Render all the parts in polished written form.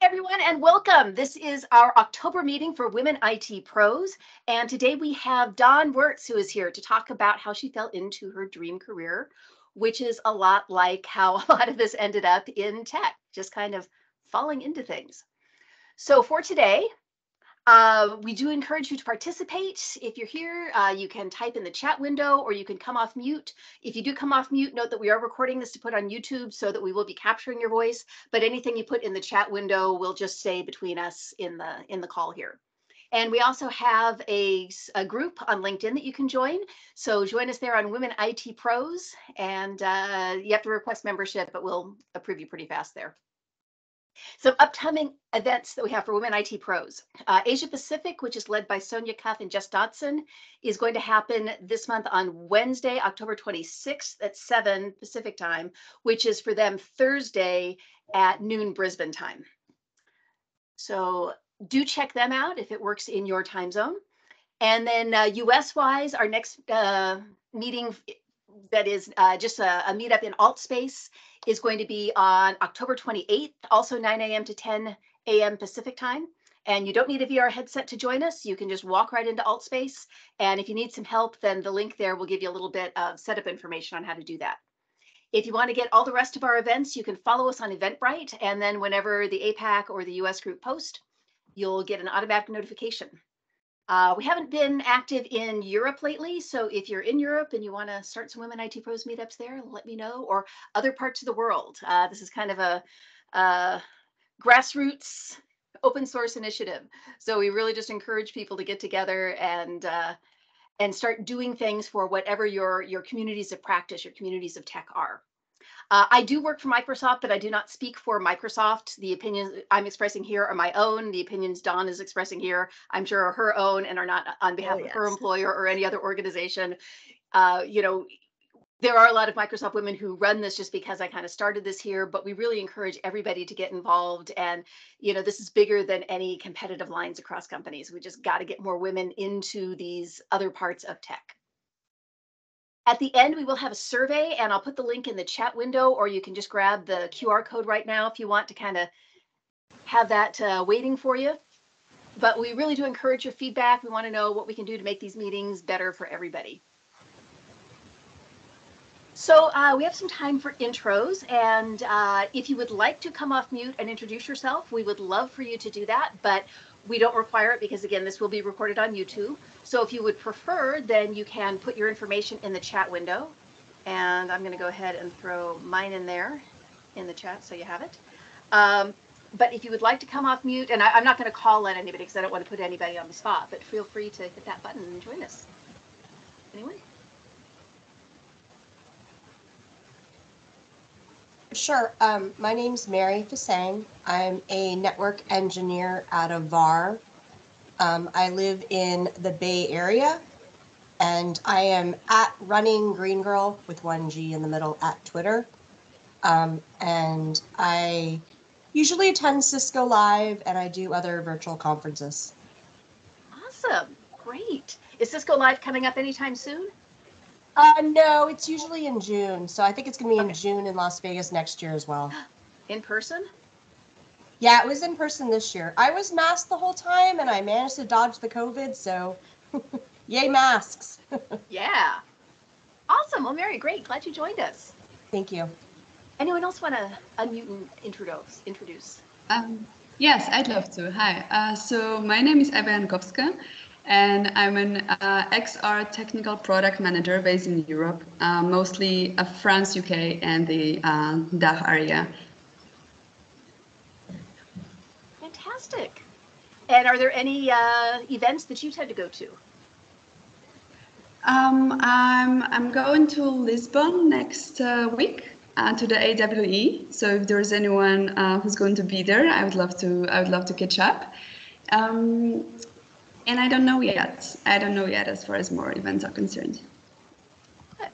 everyone, and welcome. This is our October meeting for Women IT Pros. And today we have Dawn Wirtz, who is here to talk about how she fell into her dream career, which is a lot like how a lot of us ended up in tech, just kind of falling into things. So for today, we do encourage you to participate. If you're here, you can type in the chat window or you can come off mute. If you do come off mute, note that we are recording this to put on YouTube so that we will be capturing your voice, but anything you put in the chat window will just stay between us in the call here. And we also have a group on LinkedIn that you can join. So join us there on Women IT Pros, and you have to request membership, but we'll approve you pretty fast there. Some upcoming events that we have for Women IT Pros. Asia Pacific, which is led by Sonia Cuff and Jess Dodson, is going to happen this month on Wednesday, October 26th at 7 Pacific time, which is for them Thursday at noon Brisbane time. So do check them out if it works in your time zone. And then US-wise, our next meeting that is just a meetup in AltSpace is going to be on October 28th, also 9 a.m. to 10 a.m. Pacific time. And you don't need a VR headset to join us. You can just walk right into AltSpace. And if you need some help, then the link there will give you a little bit of setup information on how to do that. If you want to get all the rest of our events, you can follow us on Eventbrite. And then whenever the APAC or the US group post, you'll get an automatic notification. We haven't been active in Europe lately, so if you're in Europe and you want to start some Women IT Pros meetups there, let me know, or other parts of the world. This is kind of a grassroots open source initiative, so we really just encourage people to get together and start doing things for whatever your communities of practice, your communities of tech are. I do work for Microsoft, but I do not speak for Microsoft. The opinions I'm expressing here are my own. The opinions Dawn is expressing here, I'm sure, are her own and are not on behalf of her employer or any other organization. You know, there are a lot of Microsoft women who run this just because I kind of started this here, but we really encourage everybody to get involved. And, you know, this is bigger than any competitive lines across companies. We just got to get more women into these other parts of tech. At the end, we will have a survey, and I'll put the link in the chat window, or you can just grab the QR code right now if you want to kind of have that waiting for you. But we really do encourage your feedback. We want to know what we can do to make these meetings better for everybody. So we have some time for intros, and if you would like to come off mute and introduce yourself, we would love for you to do that, but we don't require it because, again, this will be recorded on YouTube. So if you would prefer, then you can put your information in the chat window, and I'm going to go ahead and throw mine in there in the chat so you have it. But if you would like to come off mute, and I'm not going to call on anybody because I don't want to put anybody on the spot, but feel free to hit that button and join us. Anyway. Sure. My name's Mary Fasang. I'm a network engineer out of VAR. I live in the Bay Area, and I am at Running Green Girl with one G in the middle at Twitter. And I usually attend Cisco Live, and I do other virtual conferences. Awesome. Great. Is Cisco Live coming up anytime soon? No, it's usually in June. So I think it's going to be in June in Las Vegas next year as well. In person? Yeah, it was in person this year. I was masked the whole time, and I managed to dodge the COVID, so yay masks. Yeah. Awesome. Well, Mary, great. Glad you joined us. Thank you. Anyone else want to unmute and introduce? Yes, I'd love to. Hi. So my name is Eva Jankowska, and I'm an XR technical product manager based in Europe, mostly France, UK, and the DACH area. Fantastic. And are there any events that you tend to go to? I'm going to Lisbon next week to the AWE. So if there's anyone who's going to be there, I would love to catch up. And I don't know yet. As far as more events are concerned. Good.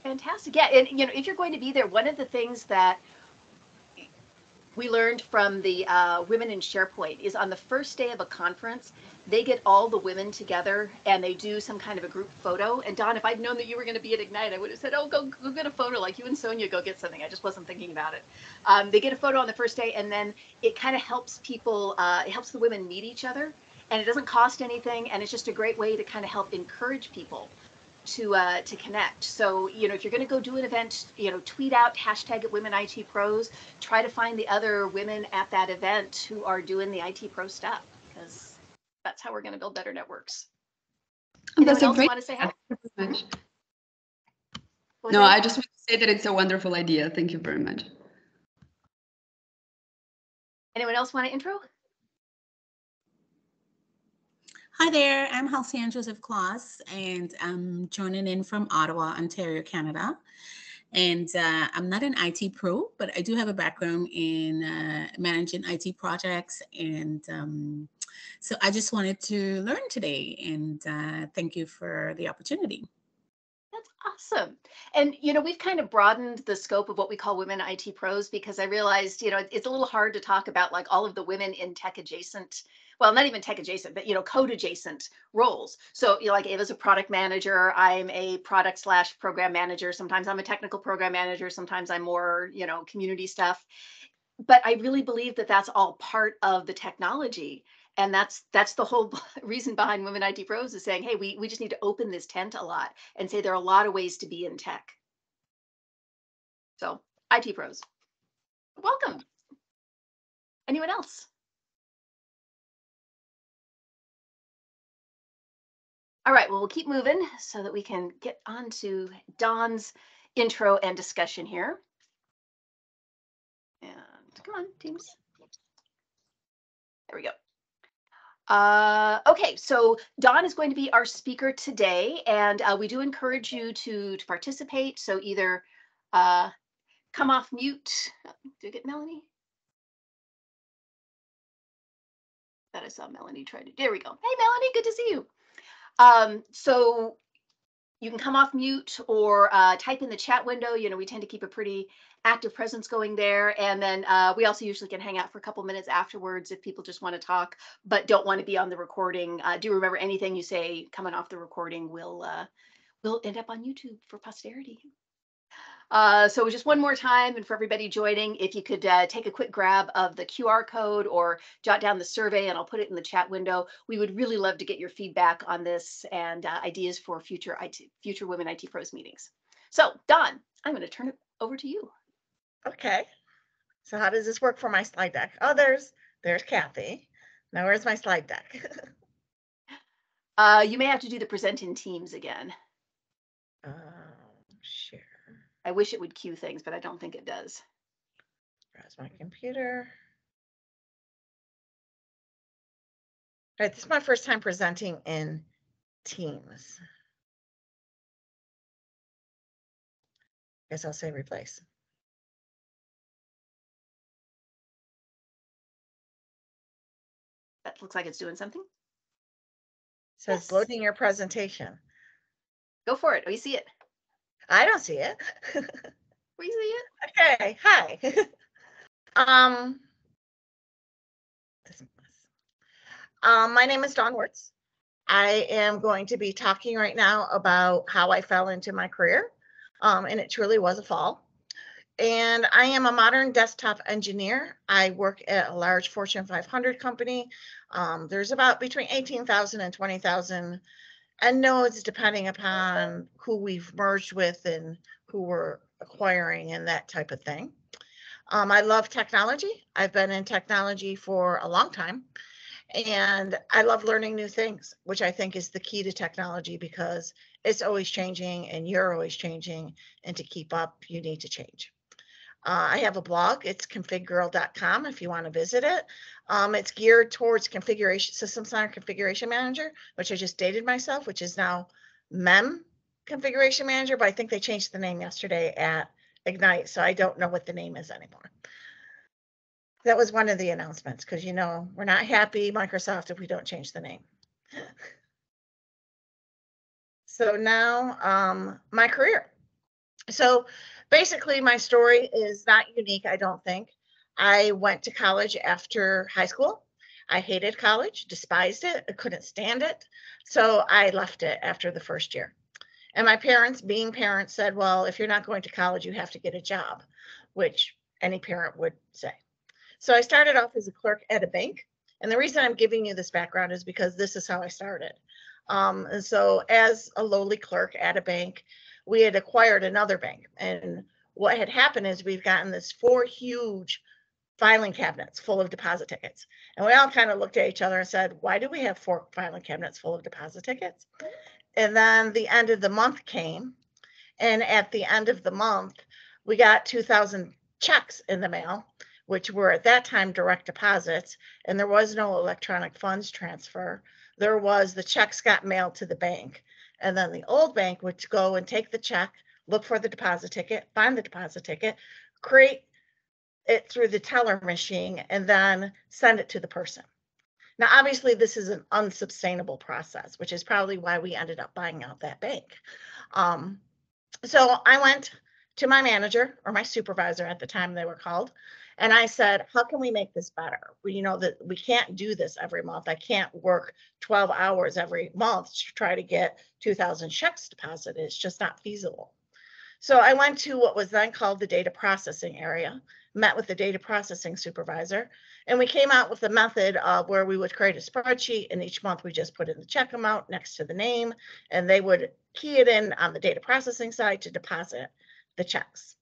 Fantastic. Yeah, and you know, if you're going to be there, one of the things that we learned from the Women in SharePoint is on the first day of a conference, they get all the women together and they do some kind of a group photo. And Don, if I'd known that you were going to be at Ignite, I would have said, oh, go get a photo, like you and Sonia go get something. I just wasn't thinking about it. They get a photo on the first day, and then it kind of helps people, it helps the women meet each other, and it doesn't cost anything, and it's just a great way to kind of help encourage people to connect. So, you know, if you're going to go do an event, you know, tweet out hashtag at WomenITpros, try to find the other women at that event who are doing the IT pro stuff, because that's how we're going to build better networks. That's Anyone a else great want to say hi? No, I just want to say that it's a wonderful idea. Thank you very much. Anyone else want to intro? Hi there, I'm Halcyon Joseph Claus, and I'm joining in from Ottawa, Ontario, Canada. And I'm not an IT pro, but I do have a background in managing IT projects. And so I just wanted to learn today, and thank you for the opportunity. That's awesome. And, you know, we've kind of broadened the scope of what we call Women IT Pros, because I realized, you know, it's a little hard to talk about like all of the women in tech adjacent, well, not even tech adjacent, but, you know, code adjacent roles. So, you know, like Ava's a product manager, I'm a product / program manager. Sometimes I'm a technical program manager. Sometimes I'm more, you know, community stuff. But I really believe that that's all part of the technology. And that's the whole reason behind Women IT Pros, is saying, hey, we just need to open this tent a lot and say there are a lot of ways to be in tech. So IT Pros, welcome. Anyone else? All right, well, we'll keep moving so that we can get on to Dawn's intro and discussion here. And come on, teams. There we go. Okay, so Dawn is going to be our speaker today, and we do encourage you to participate. So either come off mute. Did I get Melanie? That I saw Melanie try to. There we go. Hey, Melanie, good to see you. So you can come off mute or type in the chat window. You know, we tend to keep a pretty active presence going there. And then we also usually can hang out for a couple minutes afterwards if people just want to talk, but don't want to be on the recording. Do remember, anything you say coming off the recording will end up on YouTube for posterity. So just one more time, and for everybody joining, if you could take a quick grab of the QR code or jot down the survey, and I'll put it in the chat window. We would really love to get your feedback on this and ideas for future Women IT Pros meetings. So Dawn, I'm going to turn it over to you. Okay. So how does this work for my slide deck? Oh, there's Kathy. Now where's my slide deck? You may have to do the present in Teams again. Share. I wish it would queue things, but I don't think it does. Browse my computer. All right, this is my first time presenting in Teams. Guess I'll say replace. That looks like it's doing something. It says Yes. Loading your presentation. Go for it. Oh, you see it? I don't see it. We see it. Okay, hi. My name is Dawn Wirtz. I am going to be talking right now about how I fell into my career, and it truly was a fall. And I am a modern desktop engineer. I work at a large Fortune 500 company. There's about between 18,000 and 20,000 end nodes, depending upon who we've merged with and who we're acquiring and that type of thing. I love technology. I've been in technology for a long time, and I love learning new things, which I think is the key to technology, because it's always changing and you're always changing, and to keep up, you need to change. I have a blog. It's configgirl.com if you want to visit it. It's geared towards configuration, System Center Configuration Manager, which I just dated myself, which is now MEM Configuration Manager, but I think they changed the name yesterday at Ignite, so I don't know what the name is anymore. That was one of the announcements, because, you know, we're not happy, Microsoft, if we don't change the name. So now my career. So basically, my story is not unique, I don't think. I went to college after high school. I hated college, despised it, I couldn't stand it. So I left it after the first year. And my parents, being parents, said, well, if you're not going to college, you have to get a job, which any parent would say. So I started off as a clerk at a bank. And the reason I'm giving you this background is because this is how I started. And so as a lowly clerk at a bank, we had acquired another bank. And what had happened is we've gotten this 4 huge filing cabinets full of deposit tickets. And we all kind of looked at each other and said, why do we have 4 filing cabinets full of deposit tickets? And then the end of the month came. And at the end of the month, we got 2,000 checks in the mail, which were at that time direct deposits. And there was no electronic funds transfer. There was the checks got mailed to the bank. And then the old bank would go and take the check, look for the deposit ticket, find the deposit ticket, create it through the teller machine, and then send it to the person. Now, obviously, this is an unsustainable process, which is probably why we ended up buying out that bank. So I went to my manager, or my supervisor at the time they were called, and I said, how can we make this better? You know, that we can't do this every month. I can't work 12 hours every month to try to get 2,000 checks deposited. It's just not feasible. So I went to what was then called the data processing area, met with the data processing supervisor, and we came out with a method of where we would create a spreadsheet, and each month we just put in the check amount next to the name, and they would key it in on the data processing side to deposit the checks.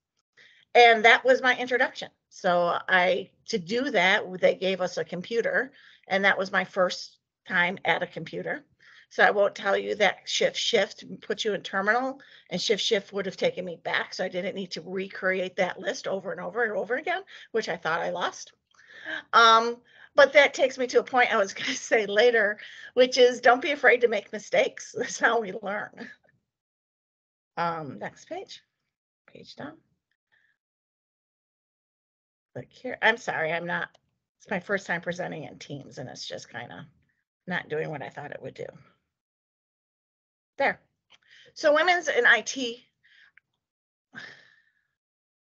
And that was my introduction. So to do that, they gave us a computer, and that was my first time at a computer. So I won't tell you that shift put you in terminal, and shift would have taken me back. So I didn't need to recreate that list over and over and over again, which I thought I lost. But that takes me to a point I was going to say later, which is don't be afraid to make mistakes. That's how we learn. Next page down. Look here. I'm sorry, it's my first time presenting in Teams, and it's just kind of not doing what I thought it would do. There. So women's in IT,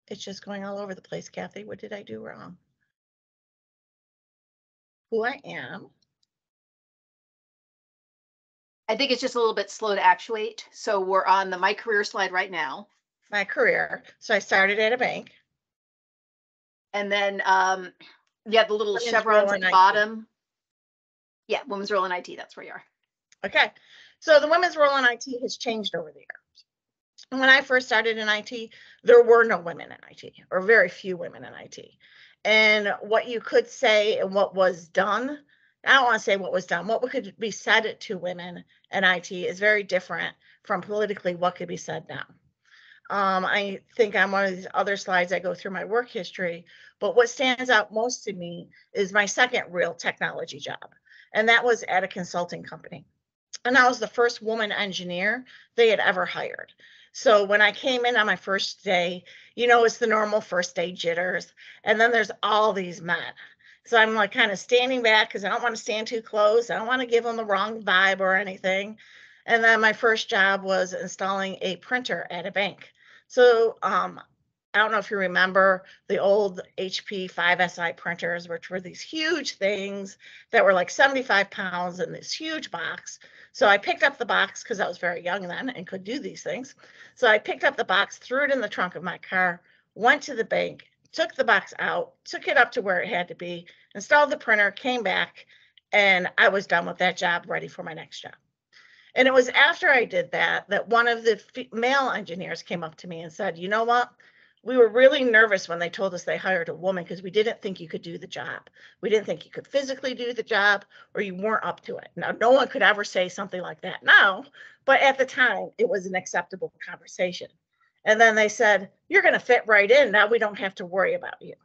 it's just going all over the place, Kathy. What did I do wrong? Who I am. I think it's just a little bit slow to actuate. So we're on the My Career slide right now. My career. So I started at a bank. And then you have the little chevrons at the bottom. Yeah, women's role in IT, that's where you are. Okay, so the women's role in IT has changed over the years. When I first started in IT, there were no women in IT, or very few women in IT. And what you could say and what was done, I don't want to say what was done, what could be said to women in IT is very different from politically what could be said now. I think on one of these other slides, I go through my work history, but what stands out most to me is my second real technology job. And that was at a consulting company. And I was the first woman engineer they had ever hired. So when I came in on my first day, you know, it's the normal first day jitters. And then there's all these men. So I'm like kind of standing back because I don't want to stand too close. I don't want to give them the wrong vibe or anything. And then my first job was installing a printer at a bank. So I don't know if you remember the old HP 5SI printers, which were these huge things that were like 75 pounds in this huge box. So I picked up the box because I was very young then and could do these things. So I picked up the box, threw it in the trunk of my car, went to the bank, took the box out, took it up to where it had to be, installed the printer, came back, and I was done with that job, ready for my next job. And it was after I did that one of the male engineers came up to me and said, you know what? We were really nervous when they told us they hired a woman because we didn't think you could do the job. We didn't think you could physically do the job or you weren't up to it. Now, no one could ever say something like that now, but at the time it was an acceptable conversation. And then they said, you're going to fit right in. Now we don't have to worry about you.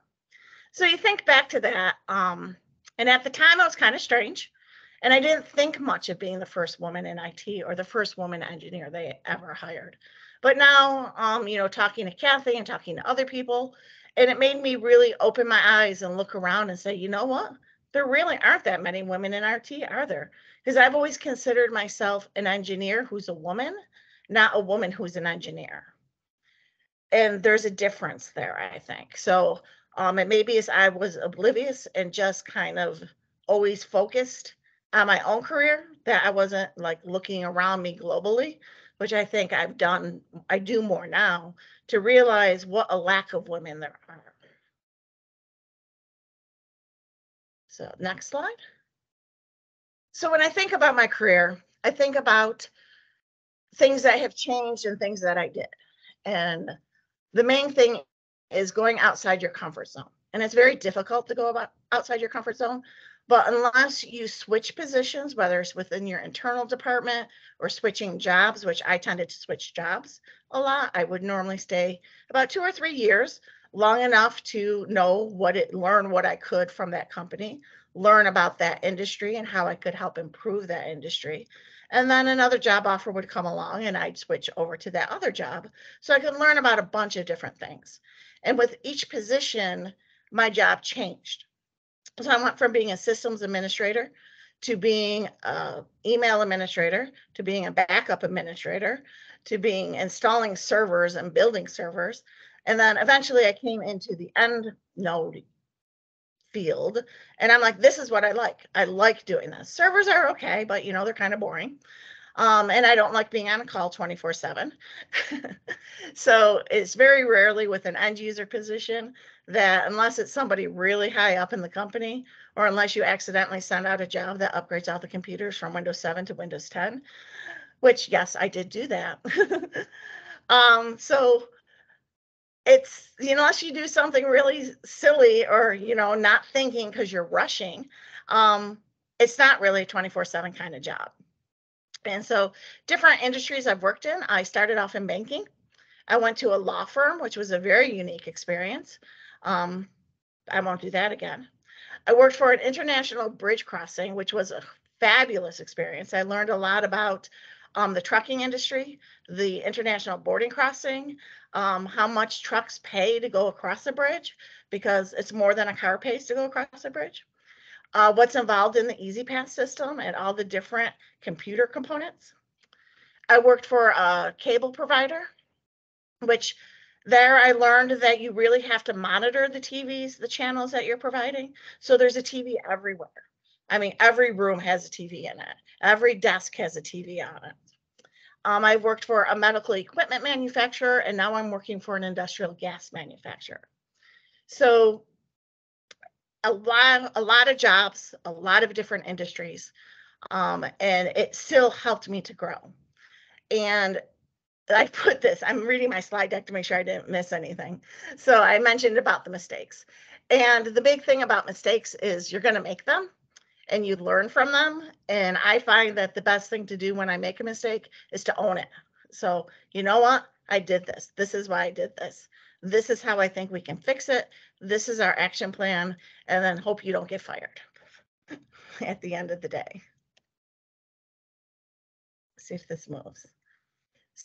So you think back to that. And at the time it was kind of strange. And I didn't think much of being the first woman in IT or the first woman engineer they ever hired. But now, you know, talking to Kathy and talking to other people, and it made me really open my eyes and look around and say, you know what? There really aren't that many women in IT, are there? Because I've always considered myself an engineer who's a woman, not a woman who's an engineer. And there's a difference there, I think. So it maybe as I was oblivious and just kind of always focused on my own career, that I wasn't like looking around me globally, which I think I do more now to realize what a lack of women there are. So next slide. So when I think about my career, I think about things that have changed and things that I did. And the main thing is going outside your comfort zone. And it's very difficult to go outside your comfort zone. But unless you switch positions, whether it's within your internal department or switching jobs, which I tended to switch jobs a lot, I would normally stay about 2 or 3 years, long enough to learn what I could from that company, learn about that industry and how I could help improve that industry. And then another job offer would come along and I'd switch over to that other job so I could learn about a bunch of different things. And with each position, my job changed. So I went from being a systems administrator to being an email administrator, to being a backup administrator, to being installing servers and building servers. And then eventually I came into the end node field. And I'm like, this is what I like. I like doing this. Servers are okay, but they're kind of boring. And I don't like being on a call 24/7. So it's very rarely with an end user position that, unless it's somebody really high up in the company, or unless you accidentally send out a job that upgrades all the computers from Windows 7 to Windows 10, which yes, I did do that. So it's, unless you do something really silly or, not thinking because you're rushing, it's not really a 24/7 kind of job. And so different industries I've worked in, I started off in banking. I went to a law firm, which was a very unique experience. I won't do that again. I worked for an international bridge crossing, which was a fabulous experience. I learned a lot about the trucking industry, the international boarding crossing, how much trucks pay to go across the bridge, because it's more than a car pays to go across the bridge. What's involved in the Easy Pass system and all the different computer components. I worked for a cable provider, which there I learned that you really have to monitor the TVs, the channels that you're providing. So there's a TV everywhere. I mean, every room has a TV in it. Every desk has a TV on it. I worked for a medical equipment manufacturer, and now I'm working for an industrial gas manufacturer. So a lot of jobs, a lot of different industries, and it still helped me to grow. And I put this, I'm reading my slide deck to make sure I didn't miss anything. So I mentioned about the mistakes. And the big thing about mistakes is you're going to make them and you learn from them. And I find that the best thing to do when I make a mistake is to own it. So, you know what? I did this. This is why I did this. This is how I think we can fix it. This is our action plan. And then hope you don't get fired at the end of the day. Let's see if this moves.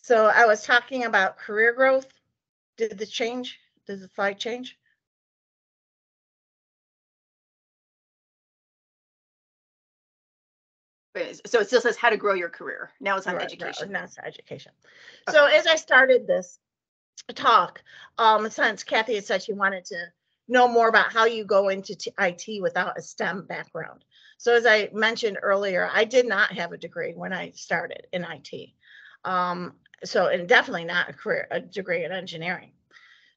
So I was talking about career growth. Did the change? Does the slide change? So it still says how to grow your career. Now it's on Right, education. Now it's education. Okay. So as I started this talk, since Kathy had said she wanted to know more about how you go into IT without a STEM background. So as I mentioned earlier, I did not have a degree when I started in IT. And definitely not a degree in engineering.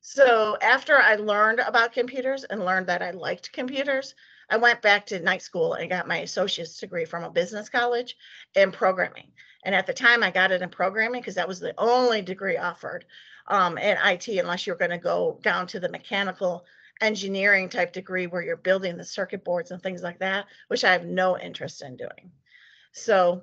So after I learned about computers and learned that I liked computers, I went back to night school and got my associate's degree from a business college in programming. And at the time I got it in programming because that was the only degree offered in IT, unless you're going to go down to the mechanical engineering type degree where you're building the circuit boards and things like that, which I have no interest in doing. So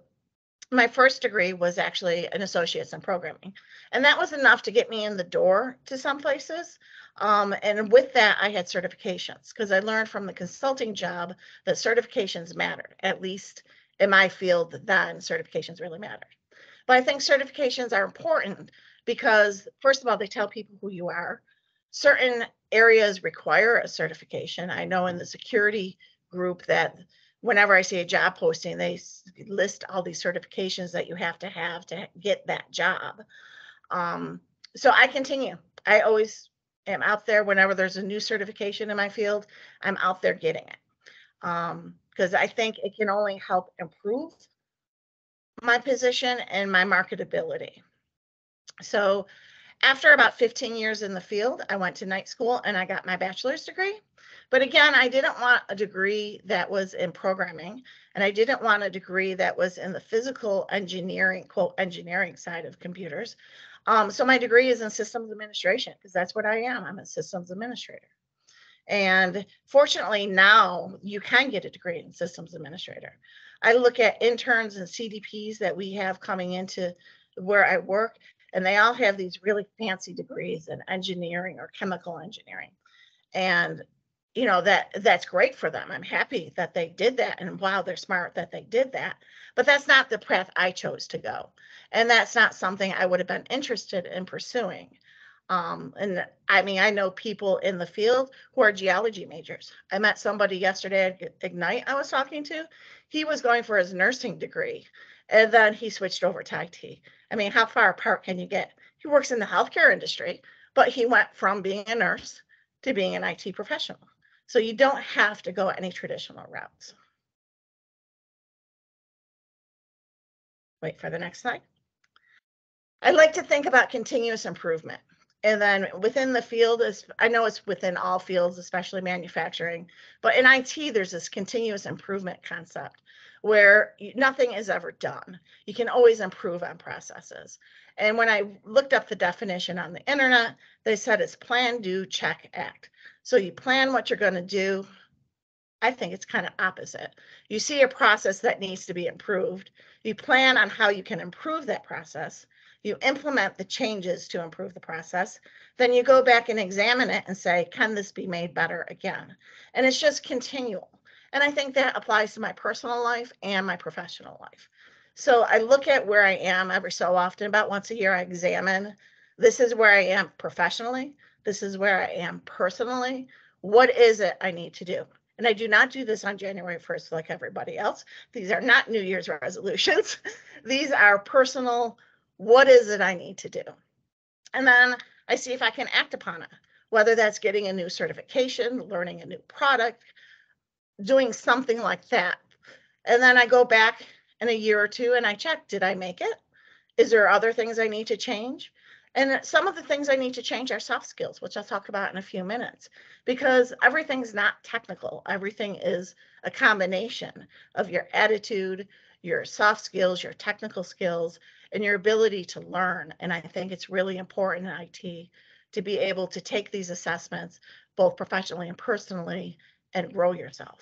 my first degree was actually an associate's in programming. And that was enough to get me in the door to some places. And with that, I had certifications because I learned from the consulting job that certifications mattered. At least in my field then, certifications really mattered. But I think certifications are important because, first of all, they tell people who you are. Certain areas require a certification. I know in the security group that whenever I see a job posting, they list all these certifications that you have to get that job. So I continue. I always am out there whenever there's a new certification in my field, I'm out there getting it. because I think it can only help improve my position and my marketability. So after about 15 years in the field, I went to night school and I got my bachelor's degree. But again, I didn't want a degree that was in programming, and I didn't want a degree that was in the physical engineering, quote, engineering side of computers. So my degree is in systems administration, because that's what I am. I'm a systems administrator. And fortunately, now you can get a degree in systems administrator. I look at interns and CDPs that we have coming into where I work, and they all have these really fancy degrees in engineering or chemical engineering. And you know, that's great for them. I'm happy that they did that, and wow, they're smart that they did that. But that's not the path I chose to go, and that's not something I would have been interested in pursuing. And I mean, I know people in the field who are geology majors. I met somebody yesterday at Ignite I was talking to. He was going for his nursing degree, and then he switched over to IT. I mean, how far apart can you get? He works in the healthcare industry, but he went from being a nurse to being an IT professional. So you don't have to go any traditional routes. Wait for the next slide. I like to think about continuous improvement. And then within the field, I know it's within all fields, especially manufacturing, but in IT, there's this continuous improvement concept where nothing is ever done. You can always improve on processes. And when I looked up the definition on the internet, they said it's plan, do, check, act. So you plan what you're going to do. I think it's kind of opposite. You see a process that needs to be improved. You plan on how you can improve that process. You implement the changes to improve the process. Then you go back and examine it and say, can this be made better again? And it's just continual. And I think that applies to my personal life and my professional life. So I look at where I am every so often, about once a year, I examine, this is where I am professionally. This is where I am personally. What is it I need to do? And I do not do this on January 1st like everybody else. These are not New Year's resolutions. These are personal, what is it I need to do? And then I see if I can act upon it, whether that's getting a new certification, learning a new product, doing something like that. And then I go back in a year or two and I check, did I make it? Is there other things I need to change? And some of the things I need to change are soft skills, which I'll talk about in a few minutes, because everything's not technical. Everything is a combination of your attitude, your soft skills, your technical skills, and your ability to learn. And I think it's really important in IT to be able to take these assessments, both professionally and personally, and grow yourself.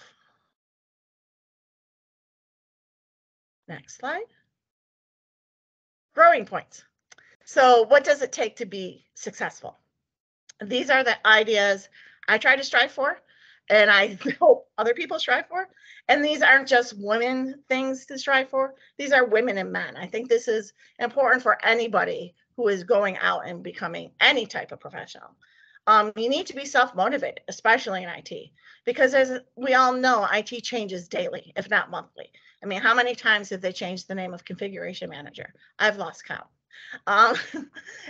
Next slide. Growing points. So what does it take to be successful? These are the ideas I try to strive for, and I hope other people strive for. And these aren't just women things to strive for. These are women and men. I think this is important for anybody who is going out and becoming any type of professional. You need to be self-motivated, especially in IT, because as we all know, IT changes daily, if not monthly. I mean, how many times have they changed the name of configuration manager? I've lost count.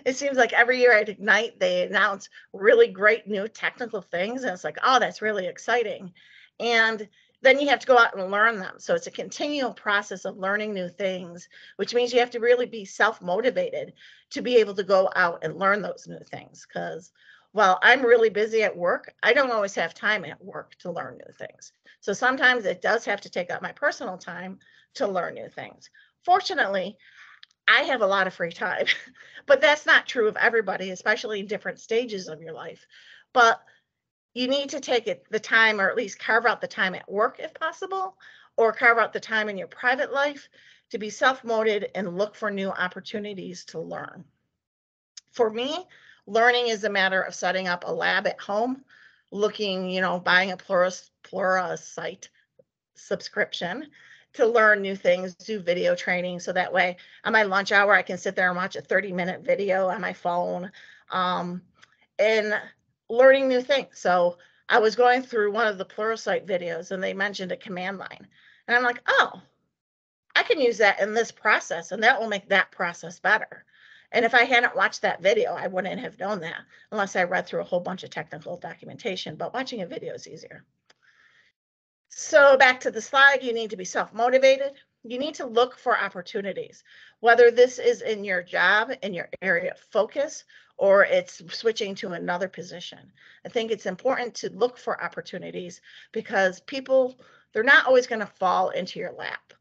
It seems like every year at Ignite, they announce really great new technical things. And it's like, oh, that's really exciting. And then you have to go out and learn them. So it's a continual process of learning new things, which means you have to really be self-motivated to be able to go out and learn those new things. Because while I'm really busy at work, I don't always have time at work to learn new things. So sometimes it does have to take up my personal time to learn new things. Fortunately, I have a lot of free time, but that's not true of everybody, especially in different stages of your life. But you need to take the time, or at least carve out the time at work if possible, or carve out the time in your private life to be self-motivated and look for new opportunities to learn. For me, learning is a matter of setting up a lab at home, looking, buying a Pluralsight subscription to learn new things, do video training. So that way on my lunch hour, I can sit there and watch a 30-minute video on my phone and learning new things. So I was going through one of the Pluralsight videos and they mentioned a command line. And I'm like, oh, I can use that in this process and that will make that process better. And if I hadn't watched that video, I wouldn't have known that unless I read through a whole bunch of technical documentation, but watching a video is easier. So back to the slide, you need to be self-motivated. You need to look for opportunities, whether this is in your job, in your area of focus, or it's switching to another position. I think it's important to look for opportunities because people, they're not always going to fall into your lap.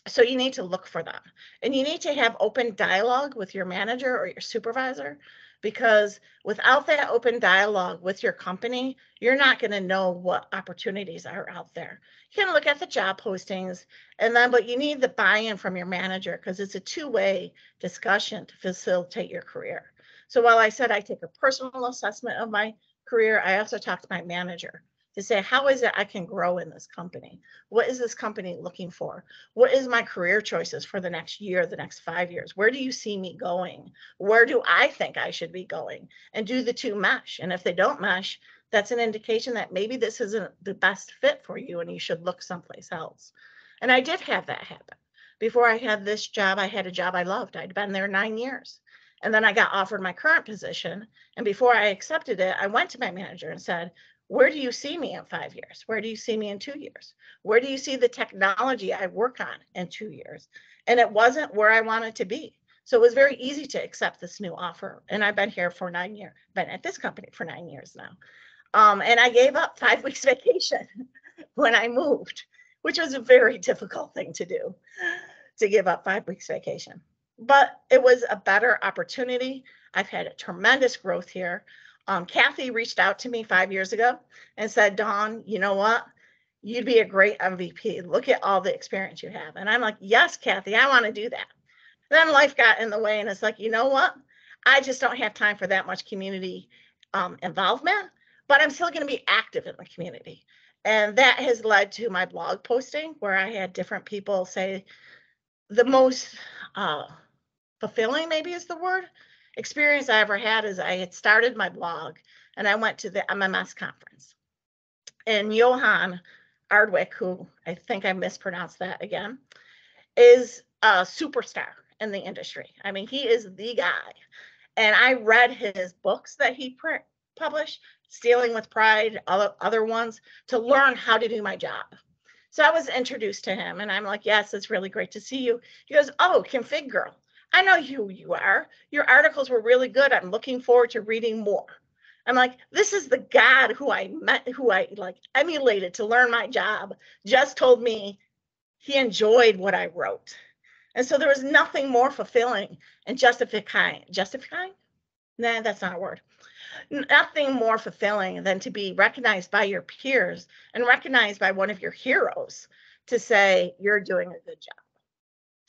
So you need to look for them, and you need to have open dialogue with your manager or your supervisor, because without that open dialogue with your company, you're not going to know what opportunities are out there. You can look at the job postings but you need the buy-in from your manager, because it's a two-way discussion to facilitate your career. So while I said I take a personal assessment of my career, I also talk to my manager to say, how is it I can grow in this company? What is this company looking for? What is my career choices for the next year, the next 5 years? Where do you see me going? Where do I think I should be going? And do the two mesh? And if they don't mesh, that's an indication that maybe this isn't the best fit for you and you should look someplace else. And I did have that happen. Before I had this job, I had a job I loved. I'd been there 9 years. And then I got offered my current position. And before I accepted it, I went to my manager and said, where do you see me in 5 years? Where do you see me in 2 years? Where do you see the technology I work on in 2 years? And it wasn't where I wanted to be. So it was very easy to accept this new offer. And I've been here for 9 years, been at this company for 9 years now. And I gave up 5 weeks vacation when I moved, which was a very difficult thing to do, to give up 5 weeks vacation. But it was a better opportunity. I've had a tremendous growth here. Kathy reached out to me 5 years ago and said, Dawn, you know what? You'd be a great MVP. Look at all the experience you have. And I'm like, yes, Kathy, I want to do that. Then life got in the way, and it's like, you know what? I just don't have time for that much community involvement, but I'm still going to be active in the community. And that has led to my blog posting, where I had different people say the most fulfilling, maybe is the word, experience I ever had is I had started my blog and I went to the MMS conference. And Johan Ardwick, who I think I mispronounced that again, is a superstar in the industry. I mean, he is the guy. And I read his books that he published, Stealing with Pride, other ones, to learn how to do my job. So I was introduced to him and I'm like, yes, it's really great to see you. He goes, oh, Config Girl. I know who you are. Your articles were really good. I'm looking forward to reading more. I'm like, this is the God who I met, who I like emulated to learn my job, just told me he enjoyed what I wrote. And so there was nothing more fulfilling and justifying? Nah, that's not a word. Nothing more fulfilling than to be recognized by your peers and recognized by one of your heroes to say, you're doing a good job.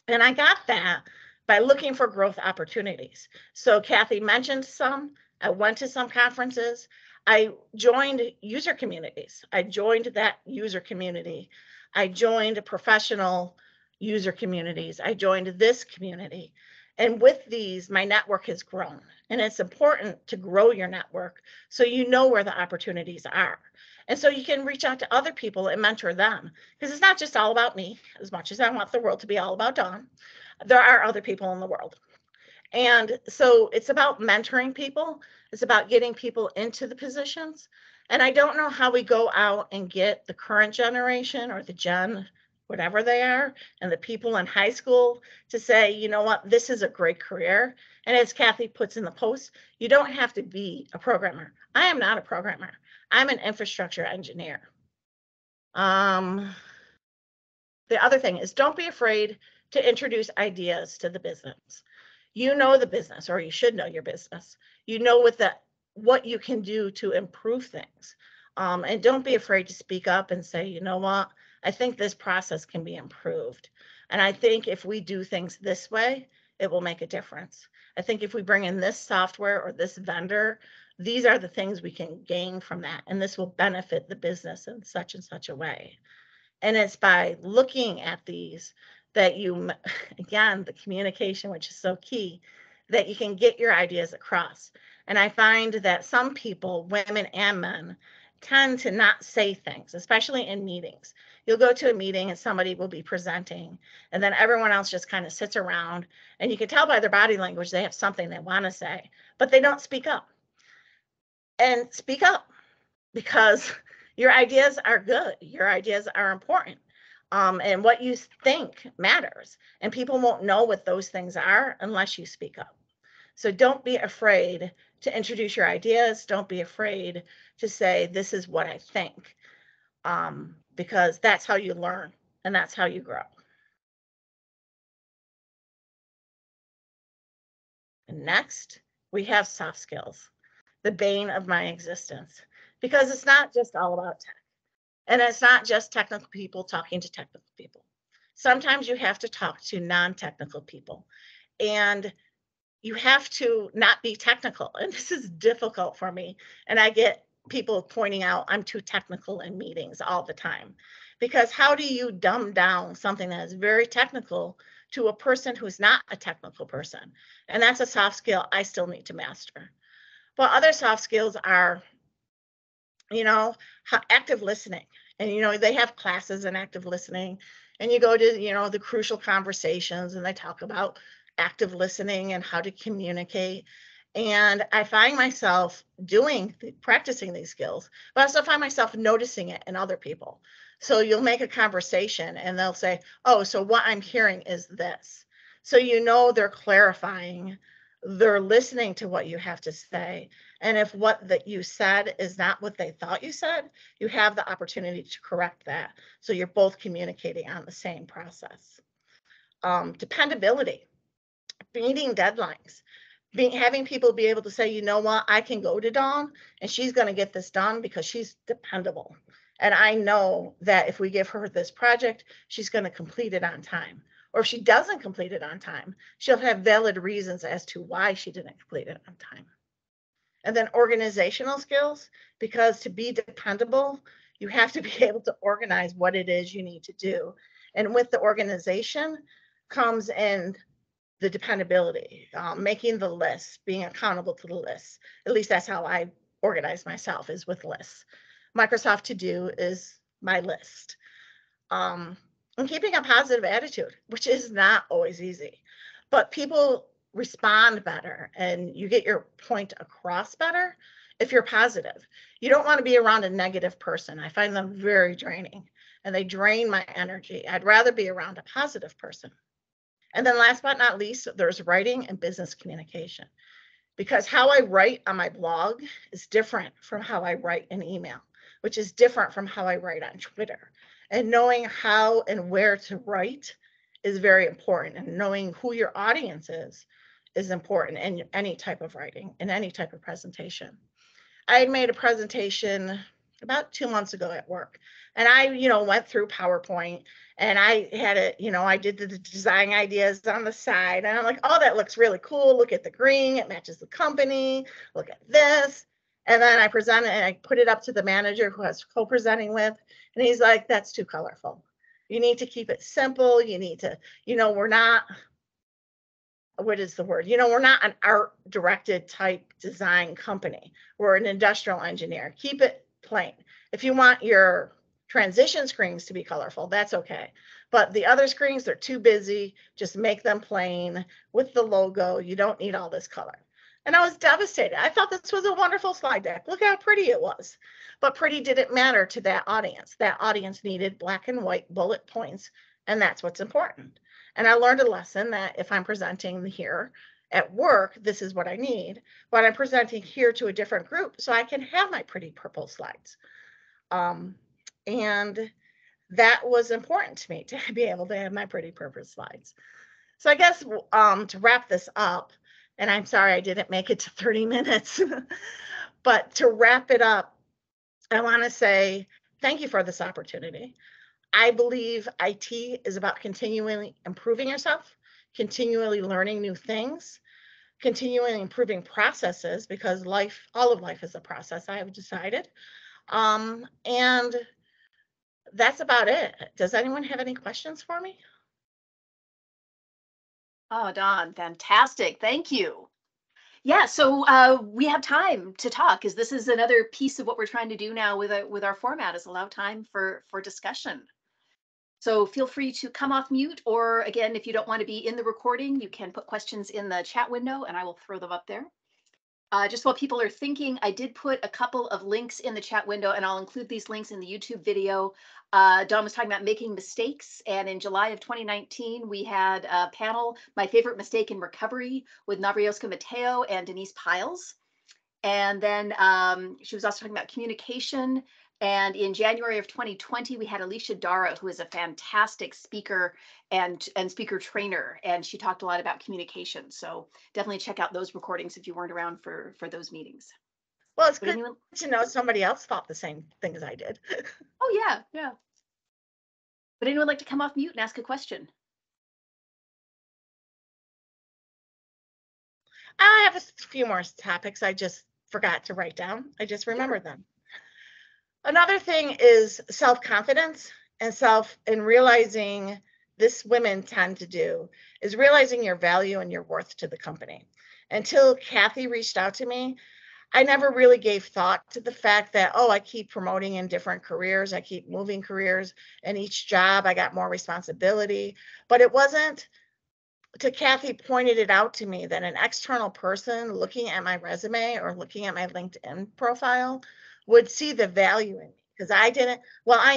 And I got that by looking for growth opportunities. So Kathy mentioned some. I went to some conferences. I joined user communities. I joined that user community. I joined professional user communities. I joined this community. And with these, my network has grown. And it's important to grow your network so you know where the opportunities are. And so you can reach out to other people and mentor them. Because it's not just all about me, as much as I want the world to be all about Dawn. There are other people in the world. And so it's about mentoring people. It's about getting people into the positions. And I don't know how we go out and get the current generation or the gen, whatever they are, and the people in high school to say, you know what, this is a great career. And as Kathy puts in the post, you don't have to be a programmer. I am not a programmer. I'm an infrastructure engineer. The other thing is, don't be afraid to introduce ideas to the business. You know the business, or you should know your business. You know what you can do to improve things. And don't be afraid to speak up and say, you know what, I think this process can be improved. And I think if we do things this way, it will make a difference. I think if we bring in this software or this vendor, these are the things we can gain from that. And this will benefit the business in such and such a way. And it's by looking at these that you, again, the communication, which is so key, that you can get your ideas across. And I find that some people, women and men, tend to not say things, especially in meetings. You'll go to a meeting and somebody will be presenting, and then everyone else just kind of sits around, and you can tell by their body language they have something they want to say, but they don't speak up. And speak up, because Your ideas are good. Your ideas are important. And what you think matters. And people won't know what those things are unless you speak up. So don't be afraid to introduce your ideas. Don't be afraid to say, this is what I think, because that's how you learn and that's how you grow. And next, we have soft skills, the bane of my existence, because it's not just all about tech. And it's not just technical people talking to technical people. Sometimes you have to talk to non-technical people, and you have to not be technical. And this is difficult for me. And I get people pointing out I'm too technical in meetings all the time, because how do you dumb down something that is very technical to a person who's not a technical person? And that's a soft skill I still need to master. But other soft skills are, active listening. And, they have classes in active listening, and you go to, the crucial conversations, and they talk about active listening and how to communicate. And I find myself practicing these skills, but I also find myself noticing it in other people. So you'll make a conversation and they'll say, oh, so what I'm hearing is this. So they're clarifying, they're listening to what you have to say. And if what that you said is not what they thought you said, you have the opportunity to correct that. So you're both communicating on the same process. Dependability, meeting deadlines, having people be able to say, you know what, I can go to Dawn and she's going to get this done because she's dependable. And I know that if we give her this project, she's going to complete it on time. Or if she doesn't complete it on time, she'll have valid reasons as to why she didn't complete it on time. And then organizational skills, because to be dependable, you have to be able to organize what it is you need to do. And with the organization comes in the dependability, making the list, being accountable to the list. At least that's how I organize myself, is with lists. Microsoft To Do is my list. And keeping a positive attitude, which is not always easy, but people respond better and you get your point across better if you're positive. You don't want to be around a negative person. I find them very draining and they drain my energy. I'd rather be around a positive person. And then last but not least, there's writing and business communication, because how I write on my blog is different from how I write an email, which is different from how I write on Twitter. And knowing how and where to write is very important. And knowing who your audience is important in any type of writing, in any type of presentation. I had made a presentation about 2 months ago at work, and I, went through PowerPoint, and I had it, I did the design ideas on the side, and I'm like, oh, that looks really cool. Look at the green, it matches the company. Look at this. And then I presented and I put it up to the manager who I was co-presenting with, and he's like, that's too colorful. You need to keep it simple. You need to, we're not, what is the word? We're not an art directed type design company. We're an industrial engineer. Keep it plain. If you want your transition screens to be colorful, that's okay. But the other screens, they're too busy. Just make them plain with the logo. You don't need all this color. And I was devastated. I thought this was a wonderful slide deck. Look how pretty it was. But pretty didn't matter to that audience. That audience needed black and white bullet points. And that's what's important. And I learned a lesson that if I'm presenting here at work, this is what I need, but I'm presenting here to a different group so I can have my pretty purple slides. And that was important to me, to be able to have my pretty purple slides. So I guess to wrap this up, and I'm sorry I didn't make it to 30 minutes, but to wrap it up, I want to say thank you for this opportunity. I believe IT is about continually improving yourself, continually learning new things, continually improving processes, because all of life is a process, I have decided. And that's about it. Does anyone have any questions for me? Oh, Dawn, fantastic. Thank you. Yeah, so we have time to talk, because this is another piece of what we're trying to do now with our format, is allow time for discussion. So feel free to come off mute, or again, if you don't want to be in the recording, you can put questions in the chat window and I will throw them up there. Just while people are thinking, I did put a couple of links in the chat window, and I'll include these links in the YouTube video. Dawn was talking about making mistakes, and in July of 2019, we had a panel, My Favorite Mistake in Recovery, with Navrioska, Matteo, and Denise Pyles. And then she was also talking about communication. And in January of 2020, we had Alicia Dara, who is a fantastic speaker and speaker trainer, and she talked a lot about communication. So definitely check out those recordings if you weren't around for those meetings. Well, it's good to know somebody else thought the same thing as I did. Oh yeah, yeah. Would anyone like to come off mute and ask a question? I have a few more topics I just forgot to write down. I just remembered them. Another thing is self-confidence and realizing this women tend to do is realizing your value and your worth to the company. Until Kathy reached out to me, I never really gave thought to the fact that, oh, I keep promoting in different careers. I keep moving careers, and each job I got more responsibility. But it wasn't till Kathy pointed it out to me that an external person looking at my resume or looking at my LinkedIn profile would see the value in me, because I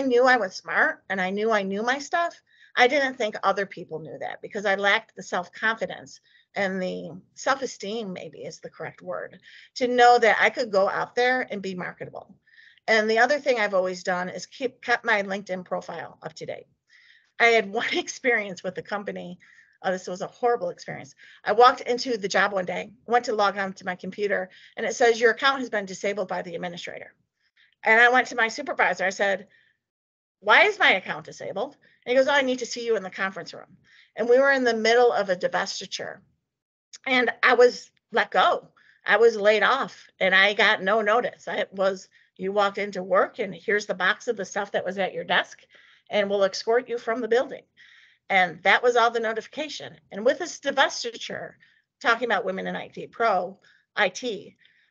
knew I was smart and I knew my stuff. I didn't think other people knew that because I lacked the self-confidence and the self-esteem, maybe is the correct word, to know that I could go out there and be marketable. And the other thing I've always done is kept my LinkedIn profile up to date. I had one experience with the company. This was a horrible experience. I walked into the job one day, went to log on to my computer, and it says your account has been disabled by the administrator. And I went to my supervisor. I said, why is my account disabled? And he goes, oh, I need to see you in the conference room. And we were in the middle of a divestiture, and I was let go. I was laid off, and I got no notice. You walked into work, and here's the box of the stuff that was at your desk, and we'll escort you from the building. And that was all the notification. And with this divestiture, talking about Women in IT,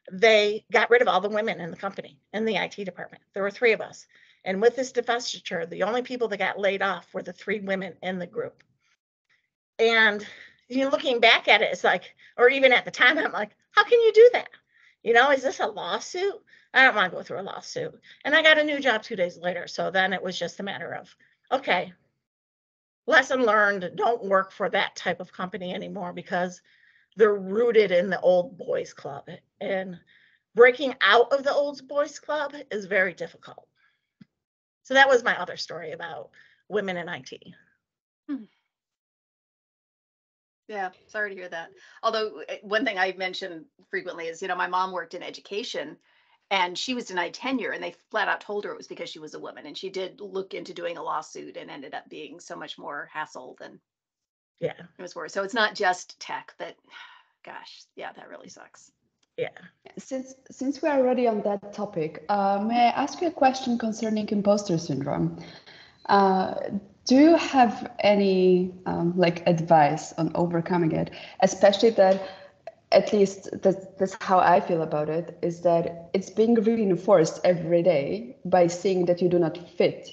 they got rid of all the women in the company, in the IT department. There were 3 of us. And with this divestiture, the only people that got laid off were the 3 women in the group. And looking back at it, it's like, or even at the time, I'm like, how can you do that? Is this a lawsuit? I don't want to go through a lawsuit. And I got a new job 2 days later. So then it was just a matter of, okay, lesson learned, don't work for that type of company anymore because they're rooted in the old boys club, and breaking out of the old boys club is very difficult. So that was my other story about women in IT. Yeah, sorry to hear that. Although one thing I mention frequently is, my mom worked in education, and she was denied tenure, and they flat out told her it was because she was a woman. And she did look into doing a lawsuit and ended up being so much more hassle than it was worth. So it's not just tech, but gosh, yeah, that really sucks. Yeah. Since we're already on that topic, may I ask you a question concerning imposter syndrome? Do you have any advice on overcoming it, especially that, at least that's how I feel about it, is that it's being reinforced every day by seeing that you do not fit.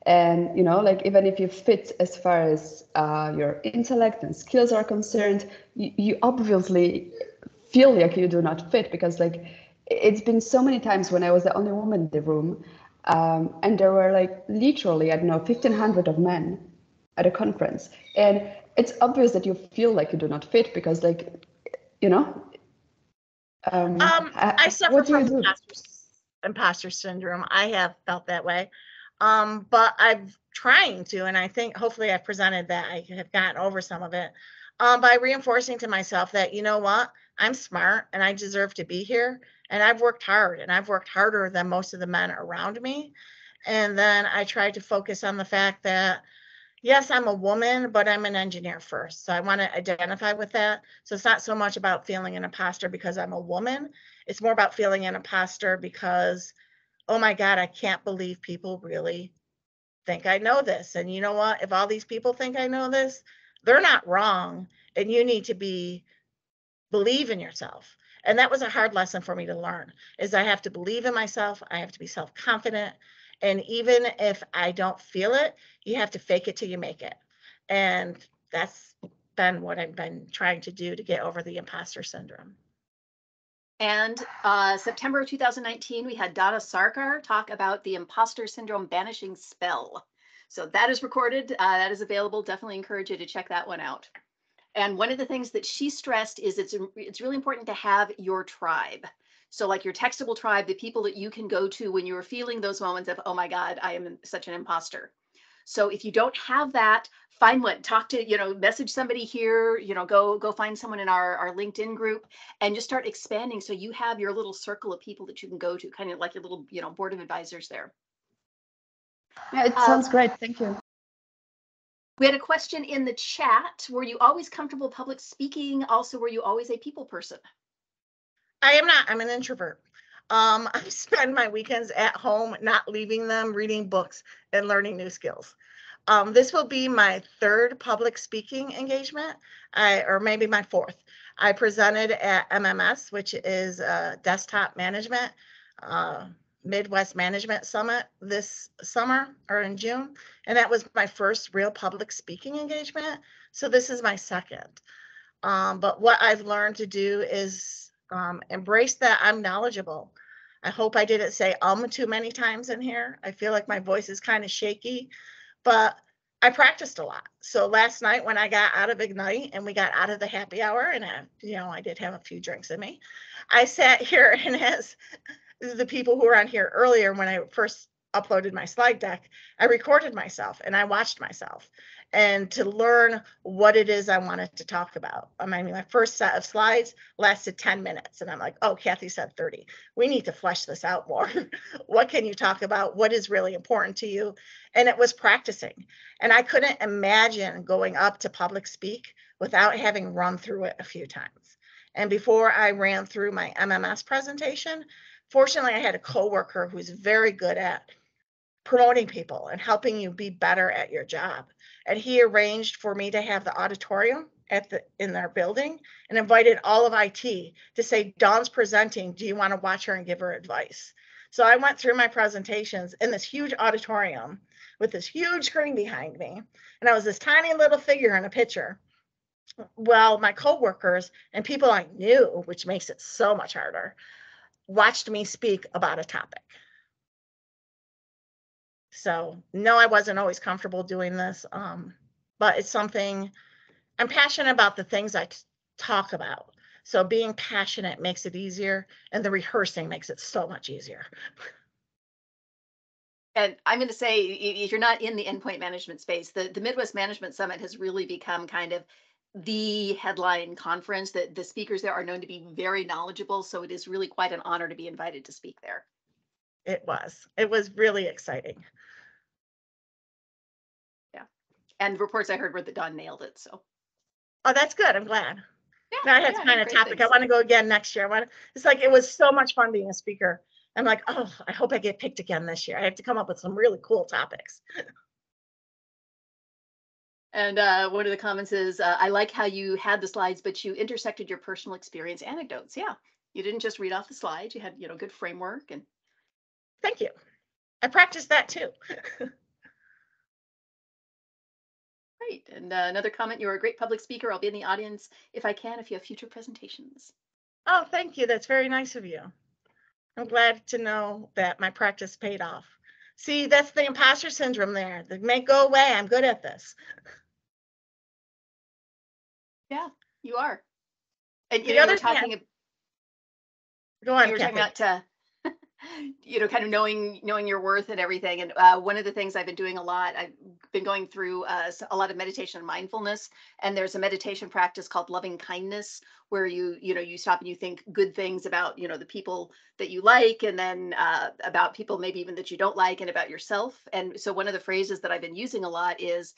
And, even if you fit as far as your intellect and skills are concerned, you obviously feel like you do not fit, because it's been so many times when I was the only woman in the room, and there were literally, I don't know, 1,500 of men at a conference. And it's obvious that you feel like you do not fit because I suffer from imposter syndrome. I have felt that way. But I'm trying to, and I think hopefully I've presented that I have gotten over some of it, by reinforcing to myself that, you know what, I'm smart and I deserve to be here. And I've worked hard, and I've worked harder than most of the men around me. And then I tried to focus on the fact that, yes, I'm a woman, but I'm an engineer first. So I want to identify with that. So it's not so much about feeling an imposter because I'm a woman. It's more about feeling an imposter because, oh my God, I can't believe people really think I know this. And you know what? If all these people think I know this, they're not wrong. And you need to believe in yourself. And that was a hard lesson for me to learn, is I have to believe in myself. I have to be self-confident. And even if I don't feel it, you have to fake it till you make it. And that's been what I've been trying to do to get over the imposter syndrome. And September of 2019, we had Dona Sarkar talk about the imposter syndrome banishing spell. So that is recorded. That is available. Definitely encourage you to check that one out. And one of the things that she stressed is it's really important to have your tribe. So like your textable tribe, the people that you can go to when you're feeling those moments of, oh my God, I am such an imposter. So if you don't have that, find one, talk to, message somebody here, go find someone in our LinkedIn group and just start expanding. So you have your little circle of people that you can go to, kind of like your little, board of advisors there. Yeah, it sounds great. Thank you. We had a question in the chat. Were you always comfortable public speaking? Also, were you always a people person? I am not. I'm an introvert. I spend my weekends at home, not leaving them, reading books and learning new skills. This will be my third public speaking engagement, or maybe my fourth. I presented at MMS, which is Desktop Management, Midwest Management Summit this summer or in June. And that was my first real public speaking engagement. So this is my second. But what I've learned to do is embrace that I'm knowledgeable. I hope I didn't say too many times in here. I feel like my voice is kind of shaky, but I practiced a lot. So last night when I got out of Ignite and we got out of the happy hour, and I did have a few drinks in me, I sat here and as the people who were on here earlier, when I first uploaded my slide deck, I recorded myself and I watched myself and to learn what it is I wanted to talk about. I mean, my first set of slides lasted 10 minutes and I'm like, oh, Kathy said 30. We need to flesh this out more. What can you talk about? What is really important to you? And it was practicing. And I couldn't imagine going up to public speak without having run through it a few times. And before I ran through my MMS presentation, fortunately, I had a coworker who's very good at promoting people and helping you be better at your job. And he arranged for me to have the auditorium in their building and invited all of IT to say, Dawn's presenting, do you want to watch her and give her advice? So I went through my presentations in this huge auditorium with this huge screen behind me. And I was this tiny little figure in a picture. Well, my coworkers and people I knew, which makes it so much harder, watched me speak about a topic. So no, I wasn't always comfortable doing this, but it's something I'm passionate about, the things I talk about. So being passionate makes it easier, and the rehearsing makes it so much easier. And I'm going to say, if you're not in the endpoint management space, the Midwest Management Summit has really become kind of the headline conference. That the speakers there are known to be very knowledgeable. So it is really quite an honor to be invited to speak there. It was really exciting. Yeah. And the reports I heard were that Dawn nailed it. So. Oh, that's good. I'm glad. Yeah, now I had to find a topic. I want to go again next year. It's like, it was so much fun being a speaker. I'm like, oh, I hope I get picked again this year. I have to come up with some really cool topics. And one of the comments is, I like how you had the slides, but you intersected your personal experience anecdotes. Yeah, you didn't just read off the slides. You had, good framework. And thank you. I practiced that too. Great. And another comment, you're a great public speaker. I'll be in the audience if I can, if you have future presentations. Oh, thank you. That's very nice of you. I'm glad to know that my practice paid off. See, that's the imposter syndrome there. The make go away. I'm good at this. Yeah, you are. And the other talking thing, go on, you were Kathy. talking about kind of knowing your worth and everything. And one of the things I've been doing a lot, I've been going through a lot of meditation and mindfulness. And there's a meditation practice called loving kindness, where you stop and you think good things about, the people that you like, and then about people maybe even that you don't like, and about yourself. And so one of the phrases that I've been using a lot is,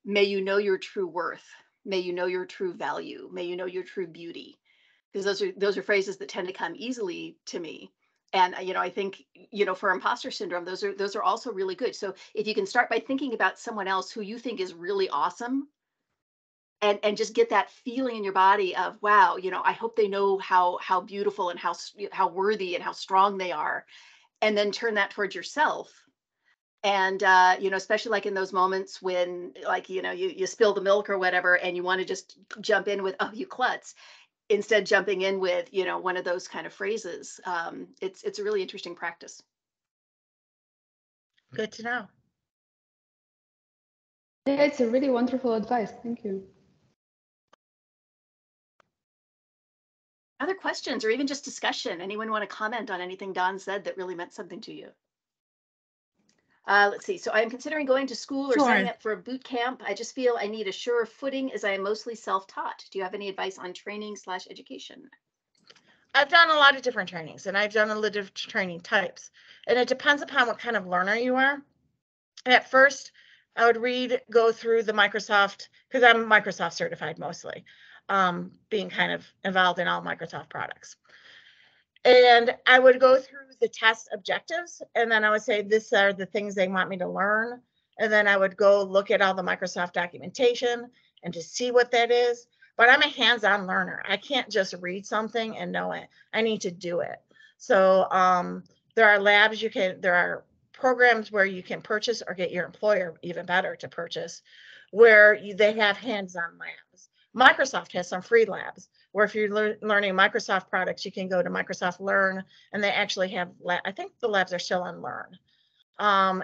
may you know your true worth. May you know your true value. May you know your true beauty. Because those are phrases that tend to come easily to me. And I think for imposter syndrome, those are also really good. So if you can start by thinking about someone else who you think is really awesome, and just get that feeling in your body of, wow, I hope they know how beautiful and how worthy and how strong they are, and then turn that towards yourself. And especially like in those moments when, like, you spill the milk or whatever, and you want to just jump in with, oh, you klutz. instead jumping in with, one of those kind of phrases. It's a really interesting practice. Good to know. Yeah, it's a really wonderful advice. Thank you. Other questions or even just discussion? Anyone want to comment on anything Don said that really meant something to you? Let's see. So I'm considering going to school or signing Sure. up for a boot camp. I just feel I need a surer footing as I am mostly self-taught. Do you have any advice on training/education? I've done a lot of different trainings, and I've done a lot of different training types, and it depends upon what kind of learner you are. At first, I would go through the Microsoft, because I'm Microsoft certified mostly, being kind of involved in all Microsoft products. And I would go through the test objectives, and then I would say, these are the things they want me to learn. And then I would go look at all the Microsoft documentation and to see what that is. But I'm a hands-on learner. I can't just read something and know it. I need to do it. So there are labs there are programs where you can purchase or get your employer, even better, to purchase, where they have hands-on labs. Microsoft has some free labs where if you're learning Microsoft products, you can go to Microsoft Learn, and they actually have, I think the labs are still on Learn.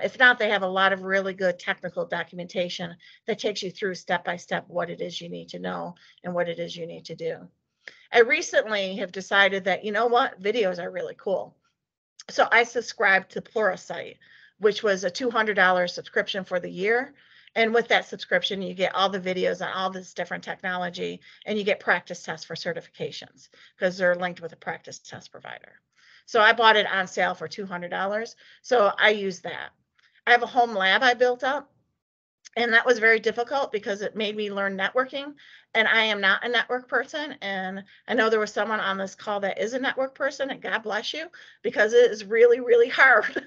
If not, they have a lot of really good technical documentation that takes you through step by step what it is you need to know and what it is you need to do. I recently have decided that, you know what, videos are really cool. So I subscribed to Pluralsight, which was a $200 subscription for the year. And with that subscription, you get all the videos on all this different technology, and you get practice tests for certifications because they're linked with a practice test provider. So I bought it on sale for $200. So I use that. I have a home lab I built up, and that was very difficult because it made me learn networking, and I am not a network person. And I know there was someone on this call that is a network person, and God bless you, because it is really, really hard.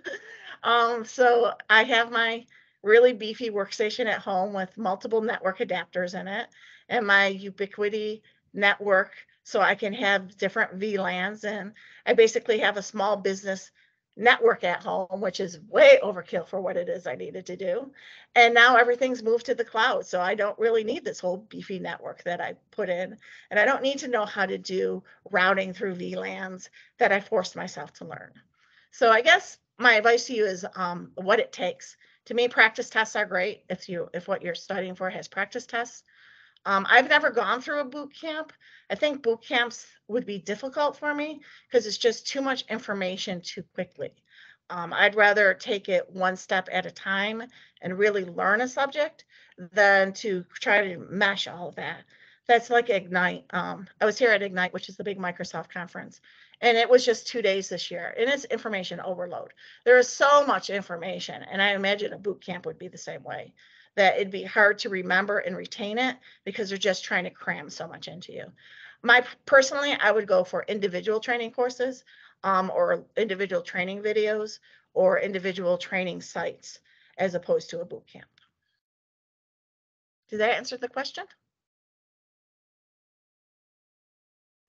So I have my really beefy workstation at home with multiple network adapters in it, and my Ubiquity network, so I can have different VLANs. And I basically have a small business network at home, which is way overkill for what it is I needed to do. And now everything's moved to the cloud, so I don't really need this whole beefy network that I put in, and I don't need to know how to do routing through VLANs that I forced myself to learn. So I guess my advice to you is what it takes. To me, practice tests are great if what you're studying for has practice tests. I've never gone through a boot camp. I think boot camps would be difficult for me because it's just too much information too quickly. I'd rather take it one step at a time and really learn a subject than to try to mesh all of that. That's like Ignite. I was here at Ignite, which is the big Microsoft conference, and it was just 2 days this year, and it's information overload. There is so much information, and I imagine a boot camp would be the same way, that it'd be hard to remember and retain it because they're just trying to cram so much into you. Personally, I would go for individual training courses, or individual training videos, or individual training sites, as opposed to a boot camp. Did that answer the question?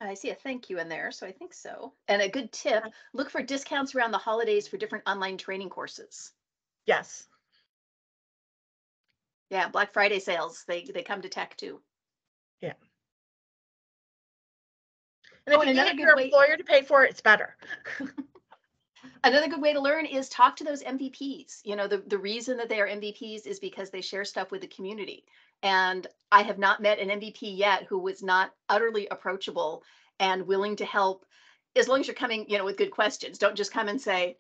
I see a thank you in there, so I think so. And a good tip, look for discounts around the holidays for different online training courses. Yes. Yeah, Black Friday sales, they come to tech too. Yeah. And if you get your employer to pay for it, it's better. Another good way to learn is talk to those MVPs. The reason that they are MVPs is because they share stuff with the community. And I have not met an MVP yet who was not utterly approachable and willing to help, as long as you're coming, with good questions. Don't just come and say,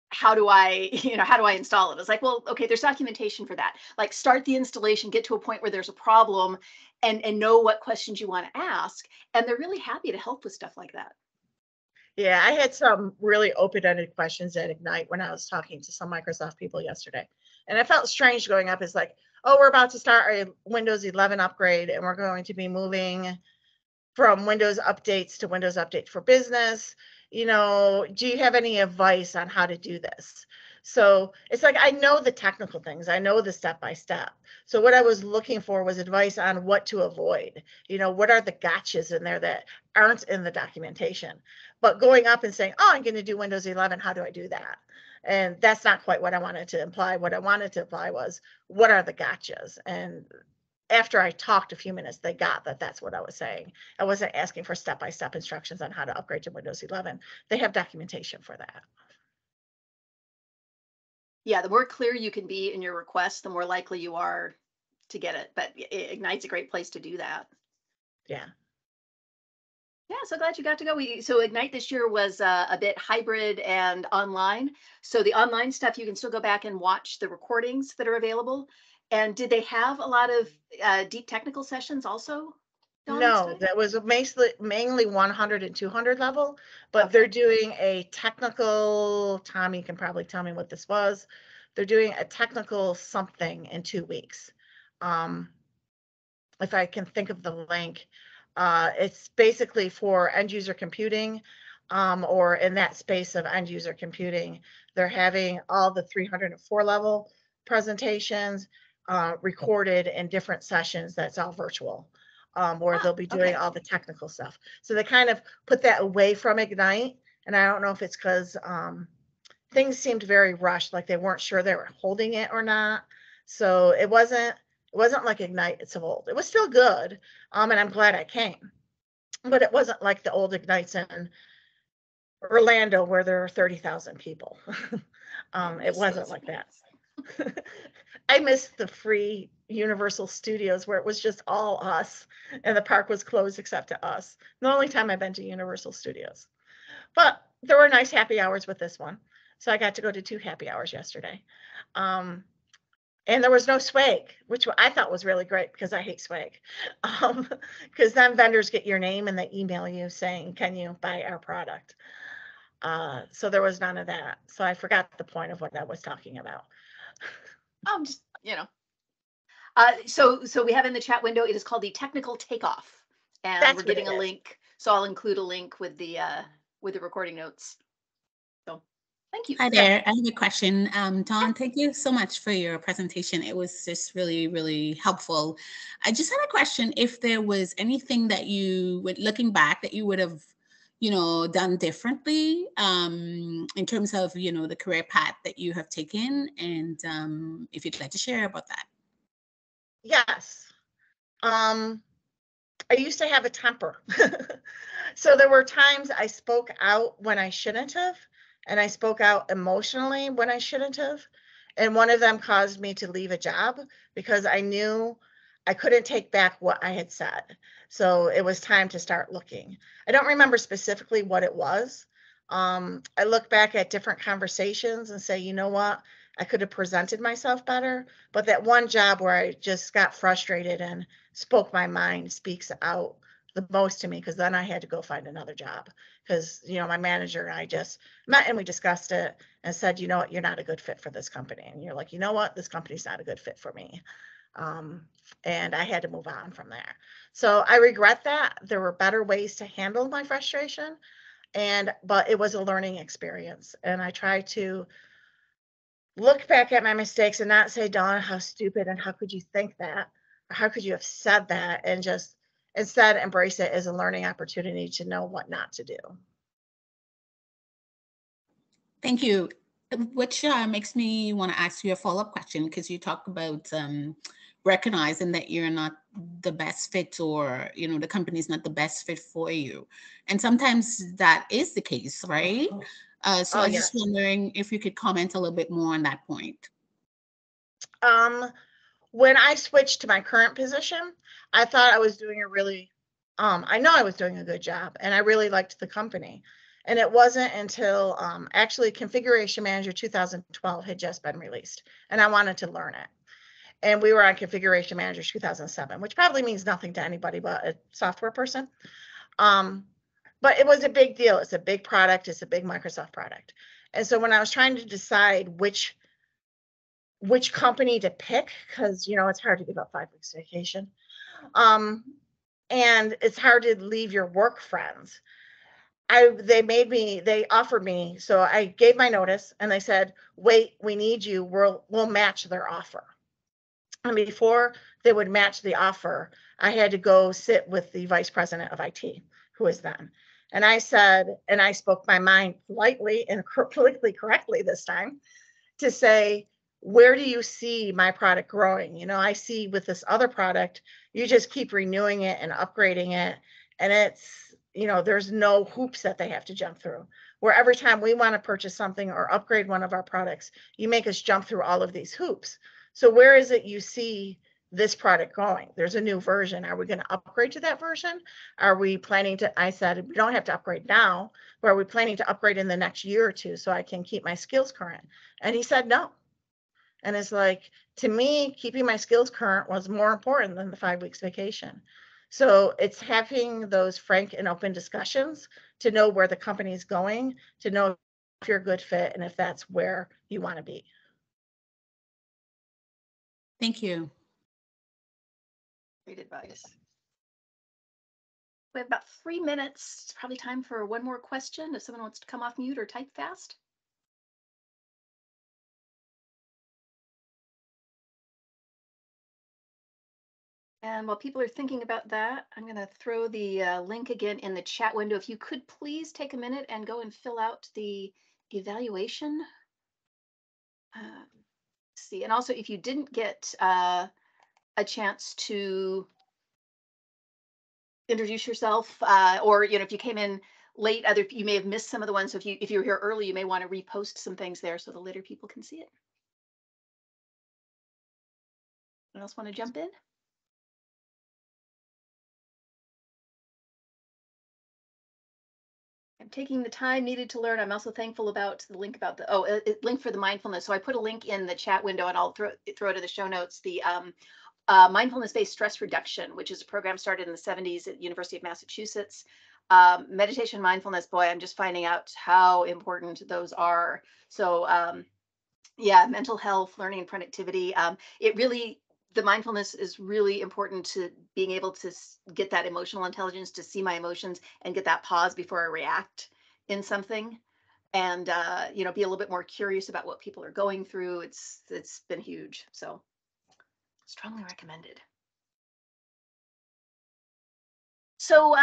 how do I install it? It's like, well, okay, there's documentation for that. Like, start the installation, get to a point where there's a problem, and know what questions you want to ask. And they're really happy to help with stuff like that. Yeah, I had some really open-ended questions at Ignite when I was talking to some Microsoft people yesterday. And I felt strange going up. It's like, oh, we're about to start a Windows 11 upgrade, and we're going to be moving from Windows updates to Windows Update for Business. Do you have any advice on how to do this? So it's like, I know the technical things. I know the step-by-step. So what I was looking for was advice on what to avoid. What are the gotchas in there that aren't in the documentation? But going up and saying, oh, I'm going to do Windows 11, how do I do that? And that's not quite what I wanted to imply. What I wanted to imply was, what are the gotchas? And after I talked a few minutes, they got that that's what I was saying. I wasn't asking for step-by-step instructions on how to upgrade to Windows 11. They have documentation for that. Yeah, the more clear you can be in your request, the more likely you are to get it. But Ignite's a great place to do that. Yeah. Yeah, so glad you got to go. So Ignite this year was a bit hybrid and online. So the online stuff, you can still go back and watch the recordings that are available. And did they have a lot of deep technical sessions also? No, that was mainly 100 and 200 level, but they're doing a technical, Tom, you can probably tell me what this was. They're doing a technical something in 2 weeks. If I can think of the link, it's basically for end user computing, or in that space of end user computing. They're having all the 304 level presentations recorded in different sessions. That's all virtual, where they'll be doing all the technical stuff. So they kind of put that away from Ignite. And I don't know if it's because things seemed very rushed, like they weren't sure they were holding it or not. So it wasn't like Ignite it's of old. It was still good, and I'm glad I came, but it wasn't like the old Ignites in Orlando where there are 30,000 people. It wasn't like that. I missed the free Universal Studios where it was just all us and the park was closed except to us. The only time I've been to Universal Studios. But there were nice happy hours with this one. So I got to go to 2 happy hours yesterday. And there was no swag, which I thought was really great because I hate swag. Because then vendors get your name and they email you saying, can you buy our product? So there was none of that. So I forgot the point of what I was talking about. Just, so we have in the chat window, it is called the technical takeoff. And That's we're getting a link. So I'll include a link with the recording notes. So thank you. Hi there. I have a question. Dawn, thank you so much for your presentation. It was just really, really helpful. I just had a question. If there was anything that you, looking back, that you would have, done differently in terms of, the career path that you have taken, and if you'd like to share about that. Yes. I used to have a temper. So there were times I spoke out when I shouldn't have, and I spoke out emotionally when I shouldn't have. And one of them caused me to leave a job because I knew I couldn't take back what I had said. So it was time to start looking. I don't remember specifically what it was. I look back at different conversations and say, you know what? I could have presented myself better, but that one job where I just got frustrated and spoke my mind speaks out the most to me, because then I had to go find another job because, my manager and I just met and we discussed it and said, you know what, you're not a good fit for this company. And you're like, you know what, this company's not a good fit for me. And I had to move on from there. So I regret that. There were better ways to handle my frustration, but it was a learning experience. And I try to look back at my mistakes and not say, Donna, how stupid, and how could you think that? Or how could you have said that? And just instead embrace it as a learning opportunity to know what not to do. Thank you. Which makes me want to ask you a follow-up question, because you talked about recognizing that you're not the best fit, or, the company's not the best fit for you. And sometimes that is the case, right? So I was just wondering if you could comment a little bit more on that point. When I switched to my current position, I thought I was doing I know I was doing a good job, and I really liked the company. And it wasn't until actually Configuration Manager 2012 had just been released, and I wanted to learn it. And we were on Configuration Manager 2007, which probably means nothing to anybody but a software person. But it was a big deal. It's a big product. It's a big Microsoft product. And so when I was trying to decide which company to pick, because, it's hard to give up 5 weeks vacation. And it's hard to leave your work friends. They offered me, so I gave my notice and they said, wait, we need you. We'll match their offer. And before they would match the offer, I had to go sit with the vice president of IT, who is then. And I said, and I spoke my mind politely and politically correctly this time, to say, where do you see my product growing? You know, I see with this other product, you just keep renewing it and upgrading it. And it's, you know, there's no hoops that they have to jump through. Where every time we want to purchase something or upgrade one of our products, you make us jump through all of these hoops. So where is it you see this product going? There's a new version. Are we going to upgrade to that version? Are we planning to, I said, we don't have to upgrade now, but are we planning to upgrade in the next year or two so I can keep my skills current? And he said, no. And it's like, to me, keeping my skills current was more important than the 5 weeks vacation. So it's having those frank and open discussions to know where the company is going, to know if you're a good fit and if that's where you want to be. Thank you. Great advice. We have about 3 minutes. It's probably time for one more question. If someone wants to come off mute or type fast. And while people are thinking about that, I'm going to throw the link again in the chat window. If you could please take a minute and go and fill out the evaluation. See, and also if you didn't get a chance to introduce yourself, or if you came in late, you may have missed some of the ones. So if you were here early, you may want to repost some things there so the later people can see it. Anyone else want to jump in? I'm taking the time needed to learn. I'm also thankful about the link about the link for the mindfulness. So I put a link in the chat window, and I'll throw it to the show notes. The mindfulness-based stress reduction, which is a program started in the 70s at University of Massachusetts. Meditation, mindfulness, boy, I'm just finding out how important those are. So yeah, mental health, learning and productivity. The mindfulness is really important to being able to get that emotional intelligence, to see my emotions and get that pause before I react in something, and be a little bit more curious about what people are going through. It's been huge. So strongly recommended. So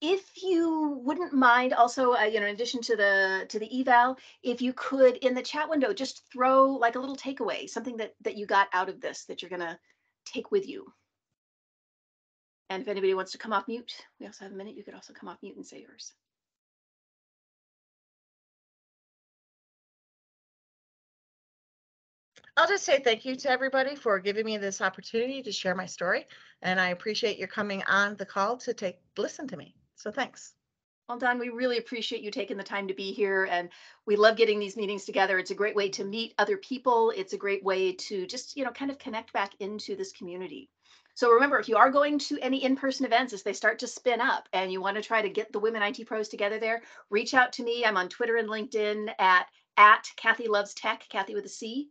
if you wouldn't mind also, in addition to the eval, if you could in the chat window just throw like a little takeaway, something that you got out of this that you're gonna take with you. And if anybody wants to come off mute, we also have a minute. You could also come off mute and say yours. I'll just say thank you to everybody for giving me this opportunity to share my story. And I appreciate your coming on the call to listen to me. So thanks. Well, Don, we really appreciate you taking the time to be here, and we love getting these meetings together. It's a great way to meet other people. It's a great way to just, kind of connect back into this community. So remember, if you are going to any in-person events as they start to spin up and you want to try to get the Women IT Pros together there, reach out to me. I'm on Twitter and LinkedIn at Kathy Loves Tech, Kathy with a C.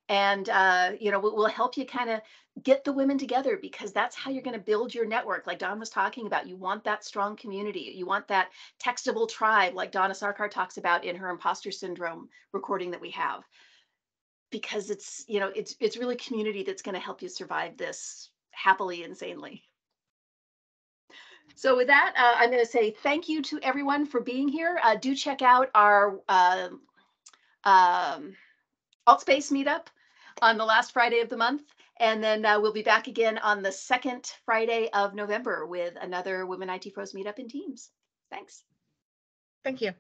And, we'll help you kind of get the women together, because that's how you're going to build your network. Like Don was talking about, you want that strong community. You want that textable tribe, like Donna Sarkar talks about in her imposter syndrome recording that we have, because it's really community that's going to help you survive this happily and sanely. So with that, I'm going to say thank you to everyone for being here. Do check out our AltSpace meetup on the last Friday of the month. And then we'll be back again on the second Friday of November with another Women IT Pros meetup in Teams. Thanks. Thank you.